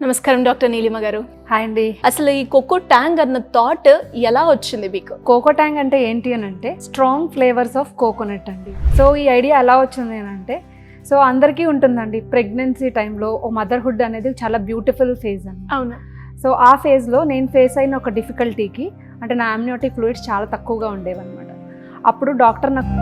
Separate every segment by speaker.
Speaker 1: నమస్కారం డాక్టర్ నీలిమ గారు.
Speaker 2: హాయ్ అండి.
Speaker 1: అసలు ఈ కోకో ట్యాంగ్ అన్న థాట్ ఎలా వచ్చింది మీకు?
Speaker 2: కోకో ట్యాంగ్ అంటే ఏంటి అని అంటే స్ట్రాంగ్ ఫ్లేవర్స్ ఆఫ్ కోకోనట్ అండి. సో ఈ ఐడియా ఎలా వచ్చింది అని అంటే, సో అందరికీ ఉంటుందండి ప్రెగ్నెన్సీ టైంలో ఓ మదర్హుడ్ అనేది చాలా బ్యూటిఫుల్ ఫేజ్ అండి.
Speaker 1: అవును.
Speaker 2: సో ఆ ఫేజ్లో నేను ఫేస్ అయిన ఒక డిఫికల్టీకి అంటే నా అమ్నియోటిక్ ఫ్లూయిడ్స్ చాలా తక్కువగా ఉండేవన్నమాట. అప్పుడు డాక్టర్ నాకు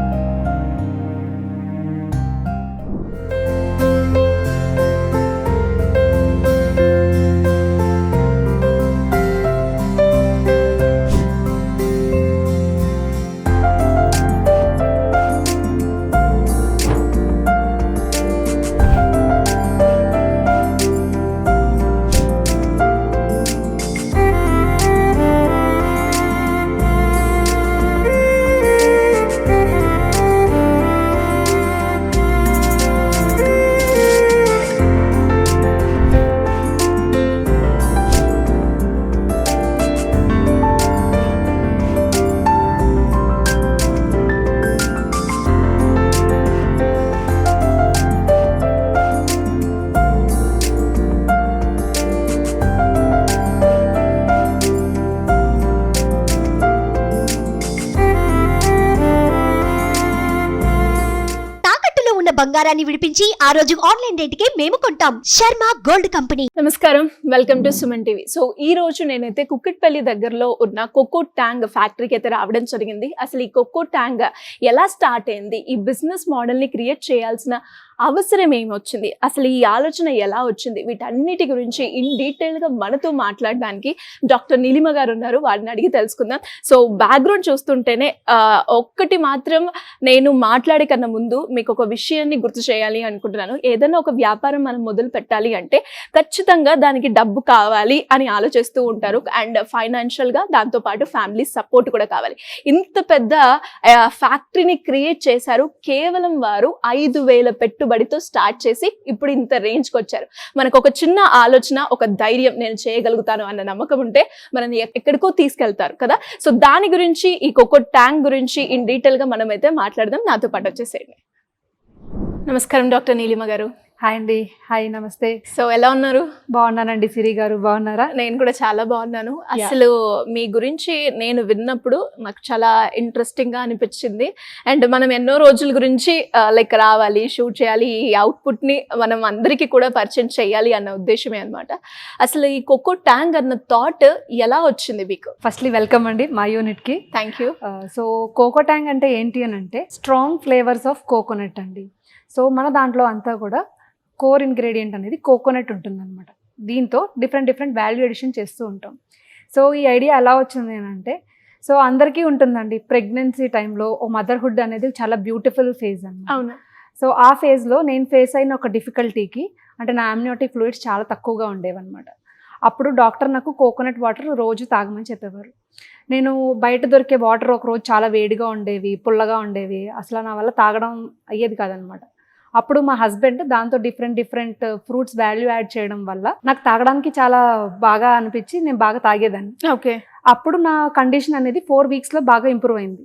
Speaker 3: బంగారాన్ని విడిపించి ఆ రోజు ఆన్లైన్ రేటుకే మేము కొంటాం. Sharma gold company.
Speaker 1: నమస్కారం, welcome to Suman TV. So ఈ రోజు నేనైతే కుక్కట్పల్లి దగ్గరలో ఉన్న కోకో ట్యాంగ్ ఫ్యాక్టరీకి అయితే రావడం జరిగింది. అసలు ఈ కోకో ట్యాంగ్ ఎలా స్టార్ట్ అయింది, ఈ బిజినెస్ మోడల్ ని క్రియేట్ చేయాల్సిన అవసరం ఏమొచ్చింది, అసలు ఈ ఆలోచన ఎలా వచ్చింది, వీటన్నిటి గురించి ఇన్ డీటెయిల్ గా మనతో మాట్లాడడానికి డాక్టర్ నీలిమ గారు ఉన్నారు. వారిని అడిగి తెలుసుకుందాం. సో బ్యాక్గ్రౌండ్ చూస్తుంటేనే ఒక్కటి మాత్రం నేను మాట్లాడే కన్నా ముందు మీకు ఒక విషయాన్ని గుర్తు చేయాలి అనుకుంటున్నాను. ఏదైనా ఒక వ్యాపారం మనం మొదలు పెట్టాలి అంటే ఖచ్చితంగా దానికి డబ్బు కావాలి అని ఆలోచిస్తూ ఉంటారు. అండ్ ఫైనాన్షియల్ గా దాంతో పాటు ఫ్యామిలీ సపోర్ట్ కూడా కావాలి. ఇంత పెద్ద ఫ్యాక్టరీని క్రియేట్ చేశారు. కేవలం వారు 5,000 పెట్టుబడితో స్టార్ట్ చేసి ఇప్పుడు ఇంత రేంజ్కి వచ్చారు. మనకు ఒక చిన్న ఆలోచన, ఒక ధైర్యం, నేను చేయగలుగుతాను అన్న నమ్మకం ఉంటే మనని ఎక్కడికో తీసుకెళ్తారు కదా. సో దాని గురించి, ఈ కోకో ట్యాంగ్ గురించి ఇన్ డీటెయిల్ గా మనం అయితే మాట్లాడదాం. నాతో పాటు వచ్చేసేయండి. నమస్కారం డాక్టర్ నీలిమ గారు.
Speaker 2: హాయ్ అండి. హాయ్, నమస్తే.
Speaker 1: సో ఎలా ఉన్నారు?
Speaker 2: బాగున్నానండి. సిరి గారు బాగున్నారా?
Speaker 1: నేను కూడా చాలా బాగున్నాను. అసలు మీ గురించి నేను విన్నప్పుడు నాకు చాలా ఇంట్రెస్టింగ్ గా అనిపించింది. అండ్ మనం ఎన్నో రోజుల గురించి లైక్ రావాలి, షూట్ చేయాలి, ఈ అవుట్పుట్ ని మనం అందరికీ కూడా పరిచయం చేయాలి అన్న ఉద్దేశమే అనమాట. అసలు ఈ కోకో ట్యాంగ్ అన్న థాట్ ఎలా వచ్చింది మీకు?
Speaker 2: ఫస్ట్లీ వెల్కమ్ అండి మా యూనిట్ కి.
Speaker 1: Thank you.
Speaker 2: సో కోకో ట్యాంగ్ అంటే ఏంటి అని అంటే స్ట్రాంగ్ ఫ్లేవర్స్ ఆఫ్ కోకోనట్ అండి. సో మన దాంట్లో అంతా కూడా కోర్ ఇంగ్రీడియంట్ అనేది కోకోనట్ ఉంటుందన్నమాట. దీంతో డిఫరెంట్ వాల్యూ ఎడిషన్ చేస్తూ ఉంటాం. సో ఈ ఐడియా ఎలా వచ్చింది అని అంటే, సో అందరికీ ఉంటుందండి ప్రెగ్నెన్సీ టైంలో ఓ మదర్హుడ్ అనేది చాలా బ్యూటిఫుల్ ఫేజ్ అన్నమాట.
Speaker 1: అవును.
Speaker 2: సో ఆ ఫేజ్లో నేను ఫేస్ అయిన ఒక డిఫికల్టీకి అంటే నా అమ్నియోటిక్ ఫ్లూయిడ్స్ చాలా తక్కువగా ఉండేవన్నమాట. అప్పుడు డాక్టర్ నాకు కోకోనట్ వాటర్ రోజు తాగమని చెప్పేవారు. నేను బయట దొరికే వాటర్ ఒక రోజు చాలా వేడిగా ఉండేవి, పుల్లగా ఉండేవి, అసలు నా వల్ల తాగడం అయ్యేది కాదనమాట. అప్పుడు మా హస్బెండ్ దాంతో డిఫరెంట్ ఫ్రూట్స్ వాల్యూ యాడ్ చేయడం వల్ల నాకు తాగడానికి చాలా బాగా అనిపించి నేను బాగా తాగేదాన్ని.
Speaker 1: ఓకే.
Speaker 2: అప్పుడు నా కండిషన్ అనేది 4 వీక్స్లో బాగా ఇంప్రూవ్ అయింది.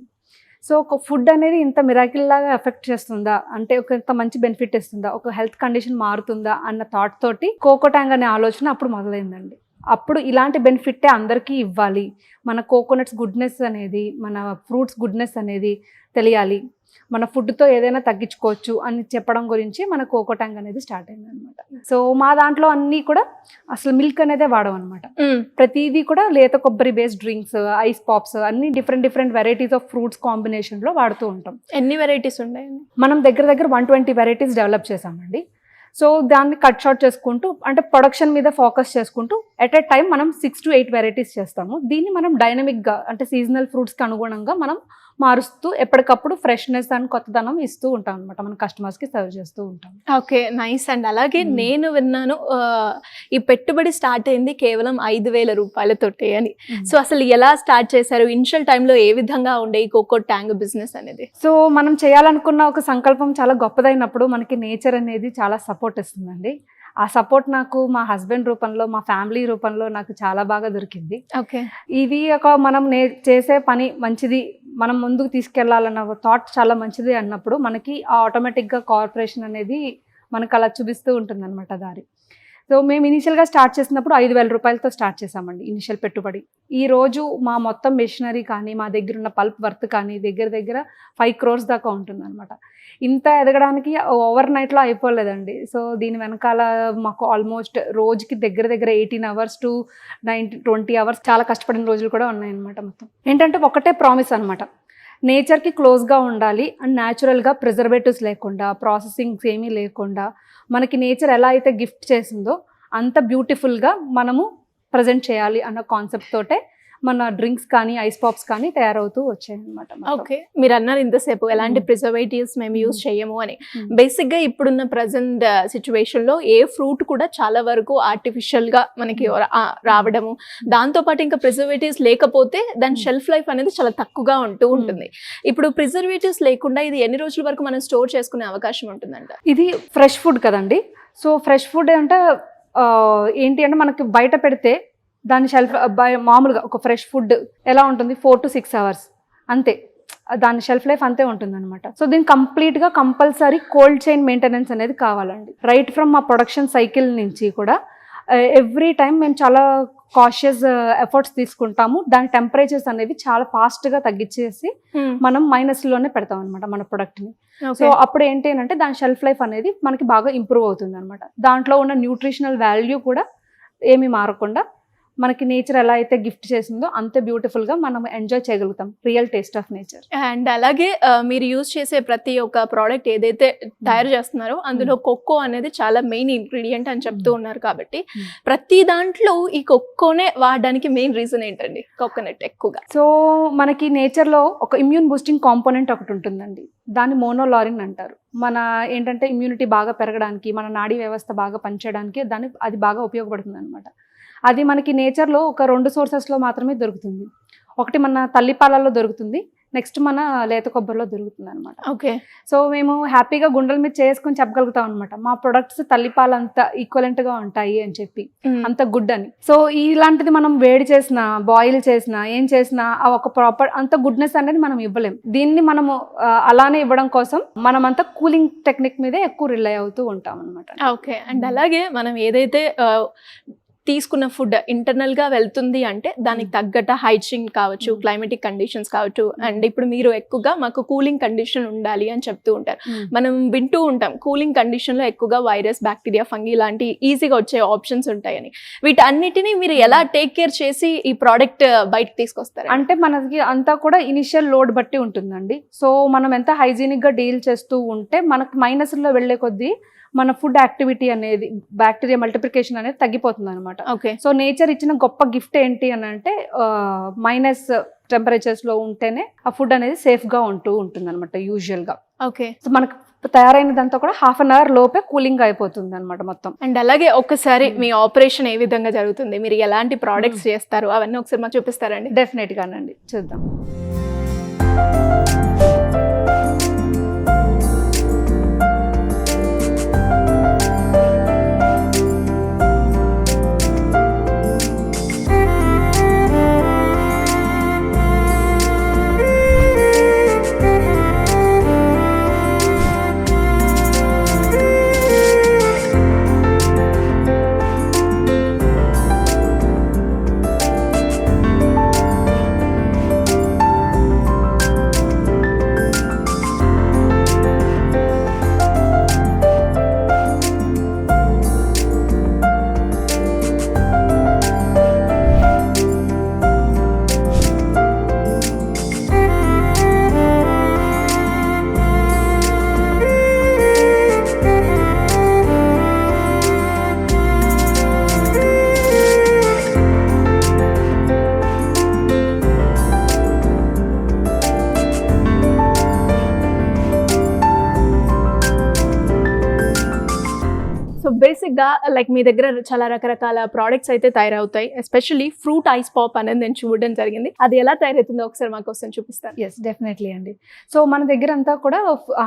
Speaker 2: సో ఒక ఫుడ్ అనేది ఇంత మిరాకిల్ లాగా ఎఫెక్ట్ చేస్తుందా, అంటే ఒక ఇంత మంచి బెనిఫిట్ ఇస్తుందా, ఒక హెల్త్ కండిషన్ మారుతుందా అన్న థాట్ తోటి కోకో ట్యాంగ్ అనే ఆలోచన అప్పుడు మొదలైందండి. అప్పుడు ఇలాంటి బెనిఫిట్టే అందరికీ ఇవ్వాలి, మన కోకోనట్స్ గుడ్నెస్ అనేది, మన ఫ్రూట్స్ గుడ్నెస్ అనేది తెలియాలి, మన ఫుడ్తో ఏదైనా తగ్గించుకోవచ్చు అని చెప్పడం గురించి మన కోకో ట్యాంగ్ అనేది స్టార్ట్ అయింది అనమాట. సో మా దాంట్లో అన్నీ కూడా అసలు మిల్క్ అనేదే వాడడం అనమాట. ప్రతిదీ కూడా లేత కొబ్బరి బేస్డ్ డ్రింక్స్, ఐస్ పాప్స్ అన్ని డిఫరెంట్ వెరైటీస్ ఆఫ్ ఫ్రూట్స్ కాంబినేషన్లో వాడుతూ ఉంటాం.
Speaker 1: ఎన్ని వెరైటీస్ ఉన్నాయండి?
Speaker 2: మనం దగ్గర 120 వెరైటీస్ డెవలప్ చేసామండి. సో దాన్ని కట్ షార్ట్ చేసుకుంటూ అంటే ప్రొడక్షన్ మీద ఫోకస్ చేసుకుంటూ ఎట్ ఎ టైం మనం 6 to 8 వెరైటీస్ చేస్తాము. దీన్ని మనం డైనమిక్గా అంటే సీజనల్ ఫ్రూట్స్కి అనుగుణంగా మనం మారుస్తూ ఎప్పటికప్పుడు ఫ్రెష్నెస్ అని కొత్తదనం ఇస్తూ ఉంటాం అనమాట, మన కస్టమర్స్కి సర్వ్ చేస్తూ ఉంటాం.
Speaker 1: ఓకే, నైస్ అండ్ అలాగే నేను విన్నాను ఈ పెట్టుబడి స్టార్ట్ అయింది కేవలం 5,000 రూపాయలతోటే అని. సో అసలు ఎలా స్టార్ట్ చేశారు? ఇనిషియల్ టైంలో ఏ విధంగా ఉండే ఈ కోకో ట్యాంగ్ బిజినెస్ అనేది?
Speaker 2: సో మనం చేయాలనుకున్న ఒక సంకల్పం చాలా గొప్పదైనప్పుడు మనకి నేచర్ అనేది చాలా సపోర్ట్ ఇస్తుందండి. ఆ సపోర్ట్ నాకు మా హస్బెండ్ రూపంలో, మా ఫ్యామిలీ రూపంలో నాకు చాలా బాగా దొరికింది.
Speaker 1: ఓకే.
Speaker 2: ఇది ఒక మనం చేసే పని మంచిది, మనం ముందుకు తీసుకెళ్లాలన్న థాట్ చాలా మంచిది అన్నప్పుడు మనకి ఆటోమేటిక్గా కార్పొరేషన్ అనేది మనకు అలా చూపిస్తూ ఉంటుంది అనమాట దారి. సో మేము ఇనిషియల్గా స్టార్ట్ చేసినప్పుడు 5,000 రూపాయలతో స్టార్ట్ చేసామండి ఇనిషియల్ పెట్టుబడి. ఈ రోజు మా మొత్తం మెషినరీ కానీ మా దగ్గర ఉన్న పల్ప్ వర్త్ కానీ దగ్గర 5 crores దాకా ఉంటుంది అనమాట. ఇంత ఎదగడానికి ఓవర్ నైట్లో అయిపోలేదండి. సో దీని వెనకాల మాకు ఆల్మోస్ట్ రోజుకి దగ్గర 18 hours to 20 hours చాలా కష్టపడిన రోజులు కూడా ఉన్నాయన్నమాట. మొత్తం ఏంటంటే ఒకటే ప్రామిస్ అనమాట, నేచర్కి క్లోజ్గా ఉండాలి అండ్ న్యాచురల్గా ప్రిజర్వేటివ్స్ లేకుండా ప్రాసెసింగ్స్ ఏమీ లేకుండా మనకి నేచర్ ఎలా అయితే గిఫ్ట్ చేసిందో అంత బ్యూటిఫుల్గా మనము ప్రజెంట్ చేయాలి అన్న కాన్సెప్ట్ తోటే మన డ్రింక్స్ కానీ ఐస్ పాప్స్ కానీ తయారవుతూ వచ్చాయి అనమాట.
Speaker 1: ఓకే, మీరు అన్నారు ఇంతసేపు ఎలాంటి ప్రిజర్వేటివ్స్ మేము యూజ్ చేయము అని. బేసిక్ గా ఇప్పుడున్న ప్రజెంట్ సిచ్యువేషన్ లో ఏ ఫ్రూట్ కూడా చాలా వరకు ఆర్టిఫిషియల్ గా మనకి రావడము, దాంతో పాటు ఇంకా ప్రిజర్వేటివ్స్ లేకపోతే దాని షెల్ఫ్ లైఫ్ అనేది చాలా తక్కువగా ఉంటుంది. ఇప్పుడు ప్రిజర్వేటివ్స్ లేకుండా ఇది ఎన్ని రోజుల వరకు మనం స్టోర్ చేసుకునే అవకాశం ఉంటుందంట?
Speaker 2: ఇది ఫ్రెష్ ఫుడ్ కదండి. సో ఫ్రెష్ ఫుడ్ అంటే ఏంటి అంటే మనకి బయట పెడితే దాని షెల్ఫ్ మామూలుగా ఒక ఫ్రెష్ ఫుడ్ ఎలా ఉంటుంది 4 to 6 hours అంతే, దాని షెల్ఫ్ లైఫ్ అంతే ఉంటుంది అనమాట. సో దీన్ని కంప్లీట్గా కంపల్సరీ కోల్డ్ చైన్ మెయింటెనెన్స్ అనేది కావాలండి. రైట్ ఫ్రమ్ మా ప్రొడక్షన్ సైకిల్ నుంచి కూడా ఎవ్రీ టైం మేము చాలా కాషియస్ ఎఫర్ట్స్ తీసుకుంటాము. దాని టెంపరేచర్స్ అనేవి చాలా ఫాస్ట్గా తగ్గించేసి మనం మైనస్లోనే పెడతాం అనమాట మన ప్రొడక్ట్ని. సో అప్పుడు ఏంటి అంటే దాని షెల్ఫ్ లైఫ్ అనేది మనకి బాగా ఇంప్రూవ్ అవుతుంది అనమాట. దాంట్లో ఉన్న న్యూట్రిషనల్ వాల్యూ కూడా ఏమీ మారకుండా మనకి నేచర్ ఎలా అయితే గిఫ్ట్ చేసిందో అంతే బ్యూటిఫుల్ గా మనం ఎంజాయ్ చేయగలుగుతాం real taste of nature.
Speaker 1: And అలాగే మీరు యూజ్ చేసే ప్రతి ఒక్క ప్రోడక్ట్ ఏదైతే తయారు చేస్తున్నారో అందులో కోకో అనేది చాలా మెయిన్ ఇంగ్రీడియంట్ అని చెప్తూ ఉన్నారు కాబట్టి ప్రతి దాంట్లో ఈ కోకోనే వాడడానికి మెయిన్ రీజన్ ఏంటండి? కోకోనట్ ఎక్కువగా.
Speaker 2: సో మనకి నేచర్ లో ఒక ఇమ్యూన్ బూస్టింగ్ కాంపోనెంట్ ఒకటి ఉంటుందండి, దాన్ని మోనోలారిన్ అంటారు. మన ఏంటంటే ఇమ్యూనిటీ బాగా పెరగడానికి, మన నాడీ వ్యవస్థ బాగా పనిచేయడానికి అది బాగా ఉపయోగపడుతుంది అనమాట. అది మనకి నేచర్లో ఒక 2 సోర్సెస్లో మాత్రమే దొరుకుతుంది. ఒకటి మన తల్లిపాలలో దొరుకుతుంది, నెక్స్ట్ మన లేత కొబ్బరిలో దొరుకుతుంది అనమాట.
Speaker 1: ఓకే,
Speaker 2: సో మేము హ్యాపీగా గుండెల మీద చేసుకొని చెప్పగలుగుతాం అనమాట, మా ప్రొడక్ట్స్ తల్లిపాలు అంత ఈక్వలెంట్గా ఉంటాయి అని చెప్పి, అంత గుడ్ అని. సో ఇలాంటిది మనం వేడి చేసినా బాయిల్ చేసినా ఏం చేసినా ఒక ప్రాపర్ అంత గుడ్నెస్ అనేది మనం ఇవ్వలేం. దీన్ని మనము అలానే ఇవ్వడం కోసం మనం అంతా కూలింగ్ టెక్నిక్ మీదే ఎక్కువ రిలై అవుతూ ఉంటాం అనమాట.
Speaker 1: ఓకే, అండ్ అలాగే మనం ఏదైతే తీసుకున్న ఫుడ్ ఇంటర్నల్ గా వెళ్తుంది అంటే దానికి తగ్గట్టు హైజీన్ కావచ్చు, క్లైమేటిక్ కండిషన్స్ కావచ్చు, అండ్ ఇప్పుడు మీరు ఎక్కువగా మాకు కూలింగ్ కండిషన్ ఉండాలి అని చెప్తూ ఉంటారు. మనం వింటూ ఉంటాం కూలింగ్ కండిషన్ లో ఎక్కువగా వైరస్, బ్యాక్టీరియా, ఫంగీ లాంటి ఈజీగా వచ్చే ఆప్షన్స్ ఉంటాయని. వీటన్నిటిని మీరు ఎలా టేక్ కేర్ చేసి ఈ ప్రోడక్ట్ బయటకు తీసుకొస్తారు?
Speaker 2: అంటే మనకి అంతా కూడా ఇనిషియల్ లోడ్ బట్టి ఉంటుందండి. సో మనం ఎంత హైజీనిక్ గా డీల్ చేస్తూ ఉంటే మనకు మైనస్ లో వెళ్లే కొద్దీ మన ఫుడ్ యాక్టివిటీ అనేది, బ్యాక్టీరియా మల్టిప్లికేషన్ అనేది తగ్గిపోతుంది అనమాట.
Speaker 1: ఓకే,
Speaker 2: సో నేచర్ ఇచ్చిన గొప్ప గిఫ్ట్ ఏంటి అని అంటే మైనస్ టెంపరేచర్స్ లో ఉంటేనే ఆ ఫుడ్ అనేది సేఫ్ గా ఉంటుంది అనమాట యూజువల్ గా.
Speaker 1: ఓకే,
Speaker 2: సో మనకు తయారైనదంతా కూడా 1/2 hour లోపే కూలింగ్ అయిపోతుంది అనమాట మొత్తం.
Speaker 1: అండ్ అలాగే ఒక్కసారి మీ ఆపరేషన్ ఏ విధంగా జరుగుతుంది, మీరు ఎలాంటి ప్రోడక్ట్స్ చేస్తారు అవన్నీ ఒకసారి మాకు చూపిస్తారండి?
Speaker 2: డెఫినెట్ గానండి, చూద్దాం.
Speaker 1: బేసిక్ గా లైక్ మీ దగ్గర చాలా రకరకాల ప్రోడక్ట్స్ అయితే తయారవుతాయి. ఎస్పెషల్లీ ఫ్రూట్ ఐస్ పాప్ అనేది నేను చూడడం జరిగింది. అది ఎలా తయారవుతుందో ఒకసారి మాకు వస్తుంది చూపిస్తాను.
Speaker 2: ఎస్, డెఫినెట్లీ అండి. సో మన దగ్గర అంతా కూడా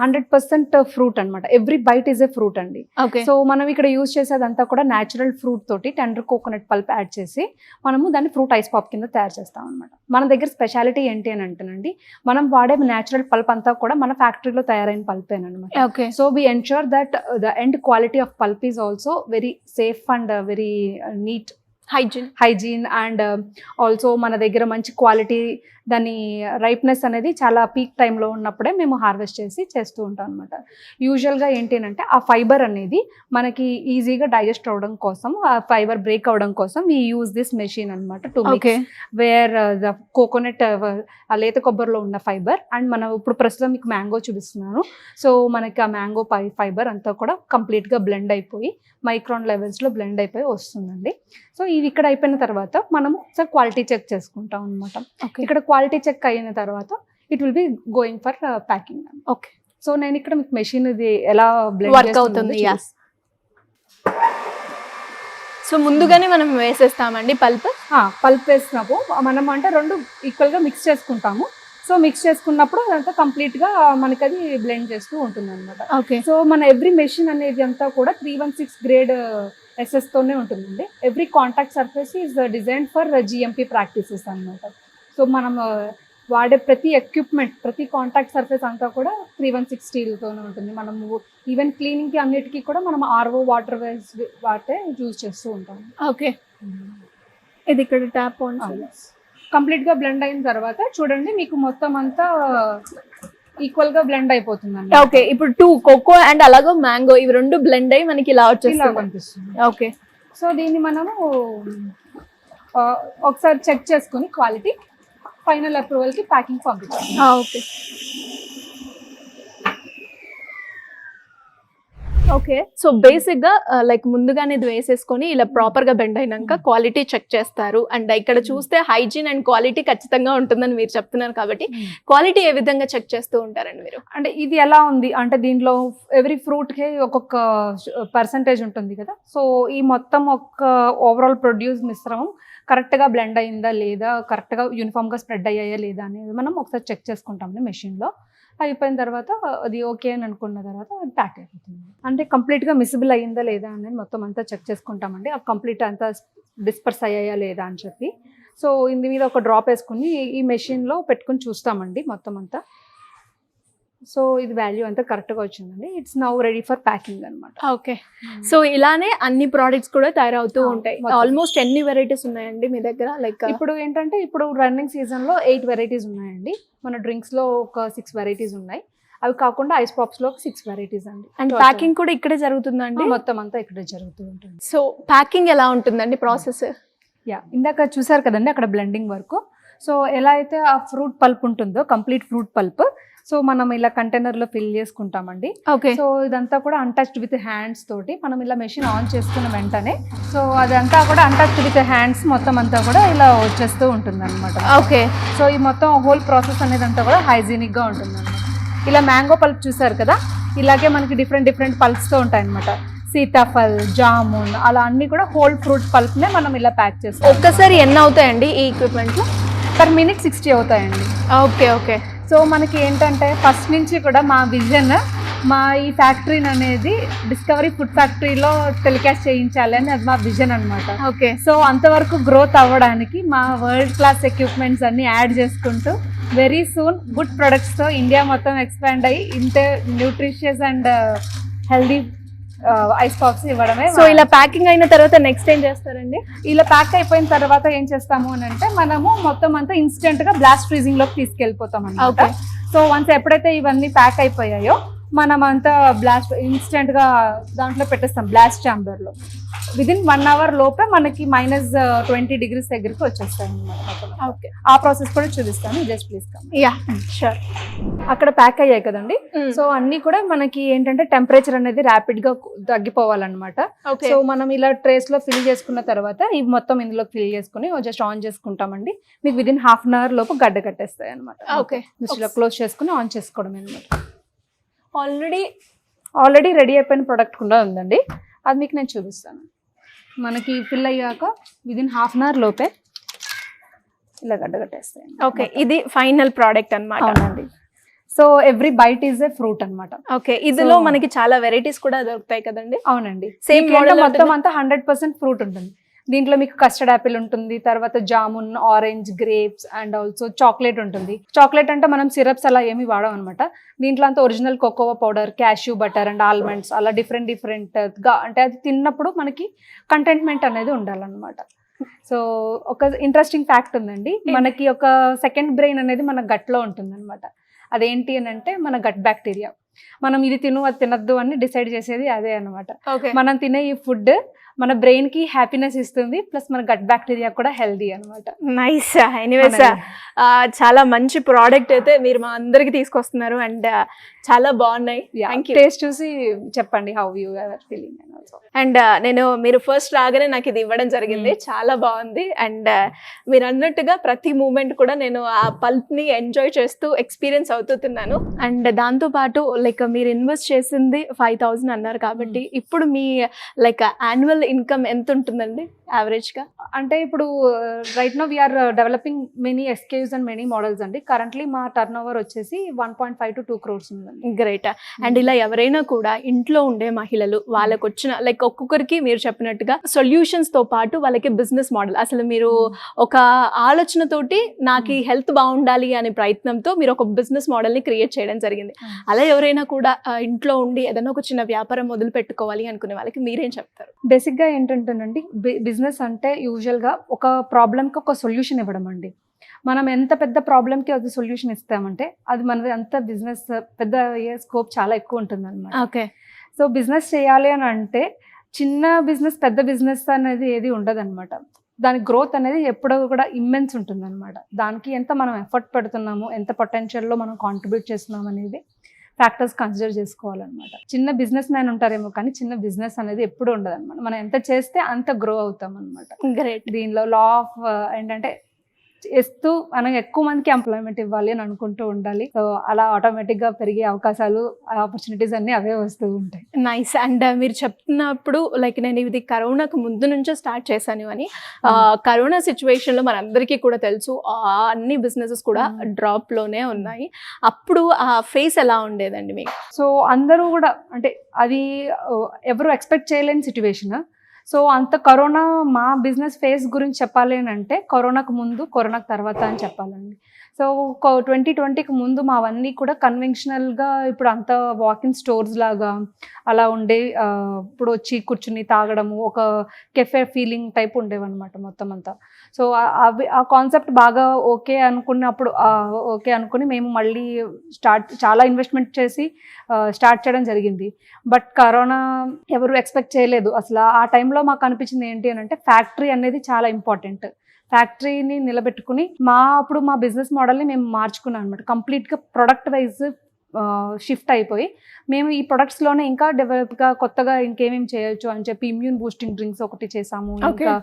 Speaker 2: 100% ఫ్రూట్ అనమాట. Every byte is a fruit అండి.
Speaker 1: ఓకే,
Speaker 2: సో మనం ఇక్కడ యూజ్ చేసేదంతా కూడా న్యాచురల్ ఫ్రూట్ తోటి టెండర్ కోకోనట్ పల్ప్ యాడ్ చేసి మనము దాన్ని ఫ్రూట్ ఐస్ పాప్ కింద తయారు చేస్తాం అనమాట. మన దగ్గర స్పెషాలిటీ ఏంటి అని అంటేనండి, మనం వాడే న్యాచురల్ పల్ప్ అంతా కూడా మన ఫ్యాక్టరీలో తయారైన పల్పేనమాట.
Speaker 1: Okay,
Speaker 2: so we ensure that the end quality of pulp is also very safe and very neat
Speaker 1: hygiene
Speaker 2: and also మన దగ్గర మంచి క్వాలిటీ, దాని రైప్నెస్ అనేది చాలా పీక్ టైంలో ఉన్నప్పుడే మేము హార్వెస్ట్ చేస్తూ ఉంటాం అనమాట. యూజువల్గా ఏంటి అంటే ఆ ఫైబర్ అనేది మనకి ఈజీగా డైజెస్ట్ అవ్వడం కోసం, ఆ ఫైబర్ బ్రేక్ అవ్వడం కోసం వీ యూజ్ దిస్ మెషిన్ అనమాట to mix wear the coconut, ఆ లేత కొబ్బరిలో ఉన్న ఫైబర్ అండ్ మనం ఇప్పుడు ప్రస్తుతం మీకు మ్యాంగో చూపిస్తున్నాను. సో మనకి ఆ మ్యాంగో ఫైబర్ అంతా కూడా కంప్లీట్గా బ్లెండ్ అయిపోయి మైక్రాన్ లెవెల్స్లో బ్లెండ్ అయిపోయి వస్తుందండి. సో ఇది ఇక్కడ అయిపోయిన తర్వాత మనం ఒకసారి క్వాలిటీ చెక్ చేసుకుంటాం అనమాట. ఇక్కడ క్వాలిటీ చెక్ అయిన తర్వాత it will be going for packing.
Speaker 1: Okay,
Speaker 2: so నేను ఇక్కడ మీకు మెషిన్ ఇది ఎలా
Speaker 1: వర్క్ అవుతుంది. సో ముందుగానే మనం వేసేస్తామండి పల్ప్
Speaker 2: వేసినప్పుడు మనం అంటే రెండు ఈక్వల్గా మిక్స్ చేసుకుంటాము. సో మిక్స్ చేసుకున్నప్పుడు అదంతా కంప్లీట్గా మనకి అది బ్లెండ్ చేస్తూ ఉంటుంది అనమాట.
Speaker 1: ఓకే,
Speaker 2: సో మన ఎవ్రీ మెషిన్ అనేది అంతా కూడా 316 గ్రేడ్ SS తోనే ఉంటుందండి. Every contact surface is design for GMP practices అనమాట. సో మనం వాడే ప్రతి ఎక్విప్మెంట్, ప్రతి కాంటాక్ట్ సర్ఫేస్ అంతా కూడా 316 స్టీల్తోనే ఉంటుంది. మనము ఈవెన్ క్లీనింగ్కి అన్నిటికీ కూడా మనం RO వాటర్ వాటే యూజ్ చేస్తూ ఉంటాం.
Speaker 1: ఓకే, ఇది ఇక్కడ ట్యాప్ ఆన్
Speaker 2: కంప్లీట్గా బ్లెండ్ అయిన తర్వాత చూడండి మీకు మొత్తం అంతా ఈక్వల్గా బ్లెండ్ అయిపోతుందండి.
Speaker 1: ఓకే, ఇప్పుడు 2 కోకో అండ్ అలాగే మ్యాంగో ఇవి రెండు బ్లెండ్ అయ్యి మనకి ఇలా
Speaker 2: కనిపిస్తుంది.
Speaker 1: ఓకే,
Speaker 2: సో దీన్ని మనము ఒకసారి చెక్ చేసుకుని క్వాలిటీ ఫైనల్ అప్రూవల్కి ప్యాకింగ్ పంపించాలి.
Speaker 1: ఓకే ఓకే, సో బేసిక్గా లైక్ ముందుగానే ఇది వేసేసుకొని ఇలా ప్రాపర్గా బెండ్ అయినాక క్వాలిటీ చెక్ చేస్తారు. అండ్ ఇక్కడ చూస్తే హైజీన్ అండ్ క్వాలిటీ ఖచ్చితంగా ఉంటుందని మీరు చెప్తున్నారు కాబట్టి క్వాలిటీ ఏ విధంగా చెక్ చేస్తూ ఉంటారండి మీరు?
Speaker 2: అంటే ఇది ఎలా ఉంది అంటే దీంట్లో ఎవ్రీ ఫ్రూట్కి ఒక్కొక్క పర్సంటేజ్ ఉంటుంది కదా. సో ఈ మొత్తం ఒక ఓవరాల్ ప్రొడ్యూస్ మిశ్రమం కరెక్ట్గా బ్లెండ్ అయిందా లేదా, కరెక్ట్గా యూనిఫామ్గా స్ప్రెడ్ అయ్యాయా లేదా అనేది మనం ఒకసారి చెక్ చేసుకుంటామండి మెషిన్లో. అయిపోయిన తర్వాత అది ఓకే అని అనుకున్న తర్వాత అది ప్యాక్ అయిపోతుంది. అంటే కంప్లీట్గా మిసిబుల్ అయ్యిందా లేదా అనేది మొత్తం అంతా చెక్ చేసుకుంటామండి. ఆ కంప్లీట్ అంతా డిస్పర్స్ అయ్యాయా లేదా అని చెప్పి. సో ఇంది మీద ఒక డ్రాప్ వేసుకుని ఈ మెషిన్లో పెట్టుకుని చూస్తామండి మొత్తం అంతా. సో ఇది వాల్యూ అంతా కరెక్ట్గా వచ్చిందండి. It's now ready for packing అనమాట.
Speaker 1: ఓకే, సో ఇలానే అన్ని ప్రోడక్ట్స్ కూడా తయారవుతూ ఉంటాయి. ఆల్మోస్ట్ ఎన్ని వెరైటీస్ ఉన్నాయండి మీ దగ్గర? లైక్
Speaker 2: ఇప్పుడు ఏంటంటే ఇప్పుడు రన్నింగ్ సీజన్లో 8 వెరైటీస్ ఉన్నాయండి. మన డ్రింక్స్లో ఒక 6 వెరైటీస్ ఉన్నాయి. అవి కాకుండా ఐస్ పాప్స్లో 6 వెరైటీస్ అండి.
Speaker 1: అండ్ ప్యాకింగ్ కూడా ఇక్కడే జరుగుతుందండి?
Speaker 2: మొత్తం అంతా ఇక్కడే జరుగుతూ ఉంటుంది.
Speaker 1: సో ప్యాకింగ్ ఎలా ఉంటుందండి ప్రాసెస్?
Speaker 2: ఇందాక చూసారు కదండి అక్కడ బ్లెండింగ్ వరకు. సో ఎలా అయితే ఆ ఫ్రూట్ పల్ప్ ఉంటుందో కంప్లీట్ ఫ్రూట్ పల్ప్, సో మనం ఇలా కంటైనర్లో ఫిల్ చేసుకుంటామండి.
Speaker 1: ఓకే,
Speaker 2: సో ఇదంతా కూడా అన్టచ్డ్ విత్ హ్యాండ్స్ తోటి మనం ఇలా మెషిన్ ఆన్ చేసుకున్న వెంటనే సో అదంతా కూడా అన్టచ్డ్ విత్ హ్యాండ్స్ మొత్తం అంతా కూడా ఇలా వచ్చేస్తూ ఉంటుంది అనమాట.
Speaker 1: ఓకే,
Speaker 2: సో ఈ మొత్తం హోల్ ప్రాసెస్ అనేది అంతా కూడా హైజీనిక్గా ఉంటుంది అనమాట. ఇలా మ్యాంగో పల్ప్ చూసారు కదా, ఇలాగే మనకి డిఫరెంట్ పల్ప్స్తో ఉంటాయి అనమాట. సీతాఫల్, జామున్ అలా అన్ని కూడా హోల్ ఫ్రూట్ పల్ప్నే మనం ఇలా ప్యాక్ చేస్తాం.
Speaker 1: ఒక్కసారి ఎన్ని అవుతాయండి ఈ ఎక్విప్మెంట్లో?
Speaker 2: పర్ మినిట్ 60 అవుతాయండి.
Speaker 1: ఓకే ఓకే,
Speaker 2: సో మనకి ఏంటంటే ఫస్ట్ నుంచి కూడా మా విజన్, మా ఈ ఫ్యాక్టరీని అనేది డిస్కవరీ ఫుడ్ ఫ్యాక్టరీలో టెలికాస్ట్ చేయించాలి అని అది మా విజన్ అనమాట.
Speaker 1: ఓకే,
Speaker 2: సో అంతవరకు గ్రోత్ అవ్వడానికి మా వరల్డ్ క్లాస్ ఎక్విప్మెంట్స్ అన్ని యాడ్ చేసుకుంటూ వెరీ సూన్ గుడ్ ప్రొడక్ట్స్తో ఇండియా మొత్తం ఎక్స్పాండ్ అయ్యి ఇంతే nutritious and healthy ice pops ఇవ్వడమే.
Speaker 1: సో ఇలా ప్యాకింగ్ అయిన తర్వాత నెక్స్ట్ ఏం చేస్తారండి?
Speaker 2: ఇలా ప్యాక్ అయిపోయిన తర్వాత ఏం చేస్తాము అని అంటే మనము మొత్తం అంతా ఇన్స్టెంట్ గా బ్లాస్ట్ ఫ్రీజింగ్ లోకి తీసుకెళ్ళిపోతాం అన్నమాట. సో వన్స్ ఎప్పుడైతే ఇవన్నీ ప్యాక్ అయిపోయాయో మనం అంతా బ్లాస్ట్ ఇన్స్టెంట్ గా దాంట్లో పెట్టేస్తాం బ్లాస్ట్ ఛాంబర్ లో. విదిన్ 1 అవర్ లోపే మనకి -20 degrees దగ్గరికి వచ్చేస్తాయి అన్నమాట.
Speaker 1: ఓకే,
Speaker 2: ఆ ప్రాసెస్ కూడా చూపిస్తాను, just please come.
Speaker 1: Yeah sure.
Speaker 2: అక్కడ ప్యాక్ అయ్యాయి కదండి. సో అన్ని కూడా మనకి ఏంటంటే టెంపరేచర్ అనేది ర్యాపిడ్ గా తగ్గిపోవాలన్నమాట. సో మనం ఇలా ట్రేస్ లో ఫిల్ చేసుకున్న తర్వాత ఇవి మొత్తం ఇందులో ఫిల్ చేసుకుని జస్ట్ ఆన్ చేసుకుంటామండి. మీకు విదిన్ ½ an hour లోపు గడ్డ కట్టేస్తాయి అనమాట.
Speaker 1: ఓకే,
Speaker 2: ఇలా క్లోజ్ చేసుకుని ఆన్ చేసుకోవడం అనమాట.
Speaker 1: ఆల్రెడీ
Speaker 2: రెడీ అయిపోయిన ప్రోడక్ట్ కూడా ఉందండి, అది మీకు నేను చూపిస్తాను. మనకి ఫిల్ అయ్యాక విదిన్ ½ an hour లోపే ఇలా గడ్డ కట్టేస్తాయి.
Speaker 1: ఓకే, ఇది ఫైనల్ ప్రోడక్ట్ అన్నమాట.
Speaker 2: అవునండి. So every byte is a fruit అనమాట.
Speaker 1: ఓకే, ఇందులో మనకి చాలా వెరైటీస్ కూడా దొరుకుతాయి కదండి?
Speaker 2: అవునండి,
Speaker 1: సేమ్
Speaker 2: మొత్తం అంతా 100% ఫ్రూట్ ఉంటుంది. దీంట్లో మీకు కస్టర్డ్ యాపిల్ ఉంటుంది, తర్వాత jamun, orange, grapes and also chocolate ఉంటుంది. చాక్లెట్ అంటే మనం సిరప్స్ అలా ఏమి వాడడం అనమాట. దీంట్లో అంతా original cocoa powder, cashew butter and almonds అలా డిఫరెంట్గా, అంటే అది తిన్నప్పుడు మనకి కంటెంట్మెంట్ అనేది ఉండాలన్నమాట. సో ఒక ఇంట్రెస్టింగ్ ఫ్యాక్ట్ ఉందండి, మనకి ఒక సెకండ్ బ్రెయిన్ అనేది మన గట్లో ఉంటుంది అనమాట. అదేంటి అని అంటే మన గట్ బ్యాక్టీరియా. మనం ఇది తిను అది తినద్దు అని డిసైడ్ చేసేది అదే అనమాట. మనం తినే ఈ ఫుడ్ మన బ్రెయిన్ కి హ్యాపీనెస్ ఇస్తుంది, ప్లస్ మన గట్ బ్యాక్టీరియా కూడా హెల్దీ అనమాట.
Speaker 1: నైస్. ఎనీవేస్ చాలా మంచి ప్రోడక్ట్ అయితే మీరు మా అందరికి తీసుకొస్తున్నారు అండ్ చాలా బాగున్నాయి.
Speaker 2: టేస్ట్ చూసి చెప్పండి how you are feeling and also.
Speaker 1: And నేను మీరు ఫస్ట్ రాగానే నాకు ఇది ఇవ్వడం జరిగింది, చాలా బాగుంది. అండ్ మీరు అన్నట్టుగా ప్రతి మూమెంట్ కూడా నేను ఆ పల్ప్ ని ఎంజాయ్ చేస్తూ ఎక్స్పీరియన్స్ అవుతున్నాను. అండ్ దాంతో పాటు లైక్ మీరు ఇన్వెస్ట్ చేసింది 5,000 అన్నారు కాబట్టి ఇప్పుడు మీ లైక్ యాన్యువల్ ఇన్కమ్ ఎంత ఉంటుందండి యావరేజ్ గా?
Speaker 2: అంటే ఇప్పుడు right now we're developing many SKUs and many models అండి. కరెంట్లీ మా టర్న్ ఓవర్ వచ్చేసి 1.5 to 2 crores ఉందండి.
Speaker 1: గ్రేట్. అండ్ ఇలా ఎవరైనా కూడా ఇంట్లో ఉండే మహిళలు వాళ్ళకి వచ్చిన లైక్ ఒక్కొక్కరికి మీరు చెప్పినట్టుగా సొల్యూషన్స్ తో పాటు వాళ్ళకి బిజినెస్ మోడల్, అసలు మీరు ఒక ఆలోచనతోటి నాకు హెల్త్ బాగుండాలి అనే ప్రయత్నంతో మీరు ఒక బిజినెస్ మోడల్ ని క్రియేట్ చేయడం జరిగింది. అలా ఎవరైనా కూడా ఇంట్లో ఉండి ఏదైనా ఒక చిన్న వ్యాపారం మొదలు పెట్టుకోవాలి అనుకునే వాళ్ళకి మీరేం చెప్తారు?
Speaker 2: బేసిక్గా ఏంటంటేనండి, బిజినెస్ అంటే యూజువల్గా ఒక ప్రాబ్లమ్కి ఒక సొల్యూషన్ ఇవ్వడం అండి. మనం ఎంత పెద్ద ప్రాబ్లమ్కి అది సొల్యూషన్ ఇస్తామంటే అది మనది అంత బిజినెస్ పెద్ద స్కోప్ చాలా ఎక్కువ ఉంటుంది అనమాట.
Speaker 1: ఓకే.
Speaker 2: సో బిజినెస్ చేయాలి అని అంటే చిన్న బిజినెస్ పెద్ద బిజినెస్ అనేది ఏది ఉండదు అనమాట. దాని గ్రోత్ అనేది ఎప్పుడో కూడా ఇమ్మెన్స్ ఉంటుంది అనమాట. దానికి ఎంత మనం ఎఫర్ట్ పెడుతున్నాము, ఎంత పొటెన్షియల్లో మనం కాంట్రిబ్యూట్ చేస్తున్నాం అనేది ఫ్యాక్టర్స్ కన్సిడర్ చేసుకోవాలన్నమాట. చిన్న బిజినెస్ మ్యాన్ ఉంటారేమో కానీ చిన్న బిజినెస్ అనేది ఎప్పుడు ఉండదు అనమాట. మనం ఎంత చేస్తే అంత గ్రో అవుతాం అనమాట.
Speaker 1: గ్రేట్.
Speaker 2: దీనిలో లా ఆఫ్ ఏంటంటే ఇస్తూ మనం ఎక్కువ మందికి ఎంప్లాయ్మెంట్ ఇవ్వాలి అని అనుకుంటూ ఉండాలి. సో అలా ఆటోమేటిక్గా పెరిగే అవకాశాలు, ఆపర్చునిటీస్ అన్నీ అవే వస్తూ ఉంటాయి.
Speaker 1: నైస్. అండ్ మీరు చెప్తున్నప్పుడు లైక్ నేను ఇది కరోనాకు ముందు నుంచే స్టార్ట్ చేశాను అని. కరోనా సిచ్యువేషన్లో మనందరికీ కూడా తెలుసు అన్ని బిజినెసెస్ కూడా డ్రాప్లోనే ఉన్నాయి. అప్పుడు ఆ ఫేస్ ఎలా ఉండేదండి మీకు?
Speaker 2: సో అందరూ కూడా అంటే అది ఎవరు ఎక్స్పెక్ట్ చేయలేని సిచ్యువేషన్. సో అంత కరోనా మా బిజినెస్ ఫేస్ గురించి చెప్పాలి అని అంటే కరోనాకు ముందు, కరోనాకు తర్వాత అని చెప్పాలండి. సో 2020కి ముందు మావన్నీ కూడా కన్వెన్షనల్గా ఇప్పుడు అంత వాకింగ్ స్టోర్స్ లాగా అలా ఉండే, ఇప్పుడు వచ్చి కూర్చుని తాగడము, ఒక కెఫే ఫీలింగ్ టైప్ ఉండేవన్నమాట మొత్తం అంతా. సో అవి ఆ కాన్సెప్ట్ బాగా ఓకే అనుకున్నప్పుడు ఓకే అనుకుని మేము మళ్ళీ చాలా ఇన్వెస్ట్మెంట్ చేసి స్టార్ట్ చేయడం జరిగింది. బట్ కరోనా ఎవరు ఎక్స్పెక్ట్ చేయలేదు అసలు. ఆ టైంలో మాకు అనిపించింది ఏంటి అని అంటే ఫ్యాక్టరీ అనేది చాలా ఇంపార్టెంట్. ఫ్యాక్టరీని నిలబెట్టుకుని అప్పుడు మా బిజినెస్ మోడల్ని మేము మార్చుకున్నాం అనమాట. కంప్లీట్గా ప్రొడక్ట్ వైజ్ షిఫ్ట్ అయిపోయి మేము ఈ ప్రొడక్ట్స్లోనే ఇంకా డెవలప్గా కొత్తగా ఇంకేమేమి చేయొచ్చు అని చెప్పి ఇమ్యూన్ బూస్టింగ్ డ్రింక్స్ ఒకటి చేసాము. ఇంకా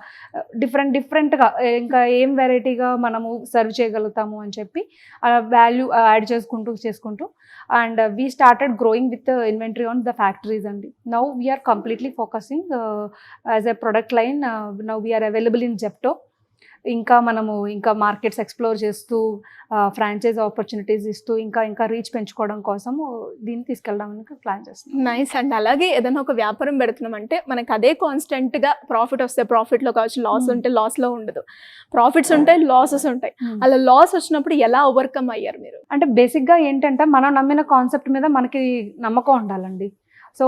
Speaker 2: డిఫరెంట్గా ఇంకా ఏం వెరైటీగా మనము సర్వ్ చేయగలుగుతాము అని చెప్పి వాల్యూ యాడ్ చేసుకుంటూ and we started growing with inventory on the factories అండి. Now we're completely focusing as a product line. Now we're available in Zepto. ఇంకా మనము ఇంకా మార్కెట్స్ ఎక్స్ప్లోర్ చేస్తూ ఫ్రాంచైజ్ ఆపర్చునిటీస్ ఇస్తూ ఇంకా రీచ్ పెంచుకోవడం కోసం దీన్ని తీసుకెళ్ళడానికి ప్లాన్ చేస్తున్నాం.
Speaker 1: నైస్. అండ్ అలాగే ఏదైనా ఒక వ్యాపారం పెడుతున్నాం అంటే మనకు అదే కాన్స్టెంట్గా ప్రాఫిట్ వస్తే ప్రాఫిట్లో కావచ్చు, లాస్ ఉంటే లాస్లో ఉండదు, ప్రాఫిట్స్ ఉంటాయి, లాసెస్ ఉంటాయి. అలా లాస్ వచ్చినప్పుడు ఎలా ఓవర్కమ్ అయ్యారు మీరు?
Speaker 2: అంటే బేసిక్గా ఏంటంటే మనం నమ్మిన కాన్సెప్ట్ మీద మనకి నమ్మకం ఉండాలండి. సో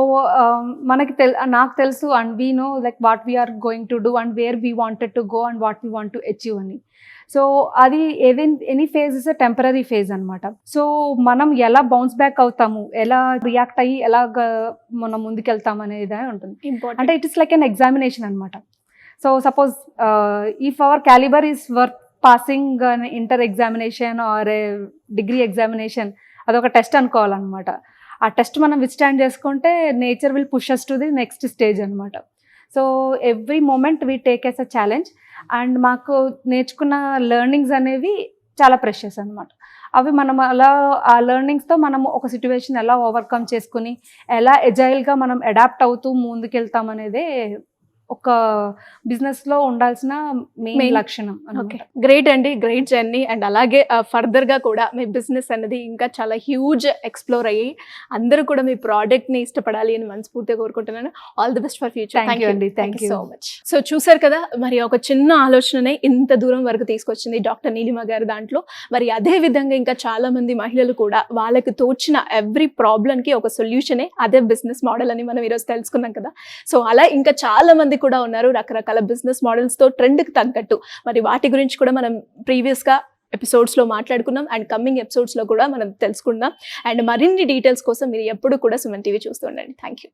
Speaker 2: మనకి నాకు తెలుసు and we know like what we are going to do and where we wanted to go and what we want to achieve అని. సో అది any phase is a temporary phase అనమాట. సో మనం ఎలా బౌన్స్ బ్యాక్ అవుతాము, ఎలా react అయ్యి ఎలాగ మనం ముందుకెళ్తాం అనేది ఉంటుంది. అంటే it is like an examination అనమాట. So suppose if our calibre is worth passing inter examination or a degree examination, అదొక టెస్ట్ అనుకోవాలన్నమాట. ఆ టెస్ట్ మనం విత్స్టాండ్ చేసుకుంటే nature will push us to the next stage అనమాట. So every moment we take as a challenge and మాకు నేర్చుకున్న learnings అనేవి చాలా ప్రెషియస్ అనమాట. అవి మనం అలా ఆ లెర్నింగ్స్తో మనము ఒక సిచ్యువేషన్ ఎలా ఓవర్కమ్ చేసుకుని ఎలా ఎజైల్గా మనం అడాప్ట్ అవుతూ ముందుకెళ్తాం అనేదే ఒక బిజినెస్ లో ఉండాల్సిన మెయిన్
Speaker 1: Main.
Speaker 2: లక్షణం
Speaker 1: ఓకే,
Speaker 2: అన్నమాట.
Speaker 1: గ్రేట్ అండి, గ్రేట్ జర్నీ. అండ్ అలాగే ఫర్దర్ గా కూడా మీ బిజినెస్ అనేది ఇంకా చాలా హ్యూజ్ ఎక్స్ప్లోర్ అయ్యి అందరూ కూడా మీ ప్రోడక్ట్ ని ఇష్టపడాలి అని మనస్ఫూర్తిగా కోరుకుంటున్నాను. All the best for future.
Speaker 2: Thank you అండి, thank you.
Speaker 1: So much. So చూసారు కదా, మరి ఒక చిన్న ఆలోచననే ఇంత దూరం వరకు తీసుకొచ్చింది డాక్టర్ నీలిమ గారు దాంట్లో. మరి అదే విధంగా ఇంకా చాలా మంది మహిళలు కూడా వాళ్ళకి తోచిన ఎవ్రీ ప్రాబ్లం కి ఒక సొల్యూషనే అదే బిజినెస్ మోడల్ అని మనం ఈరోజు తెలుసుకున్నాం కదా. సో అలా ఇంకా చాలా మంది కూడా ఉన్నారు రకరకాల బిజినెస్ మోడల్స్ తో ట్రెండ్ కి తగ్గట్టు. మరి వాటి గురించి కూడా మనం ప్రీవియస్ గా ఎపిసోడ్స్ లో మాట్లాడుకున్నాం అండ్ కమింగ్ ఎపిసోడ్స్ లో కూడా మనం తెలుసుకుందాం. అండ్ మరిన్ని డీటెయిల్స్ కోసం మీరు ఎప్పుడు కూడా సుమన్ టీవీ చూస్తూ ఉండండి. Thank you.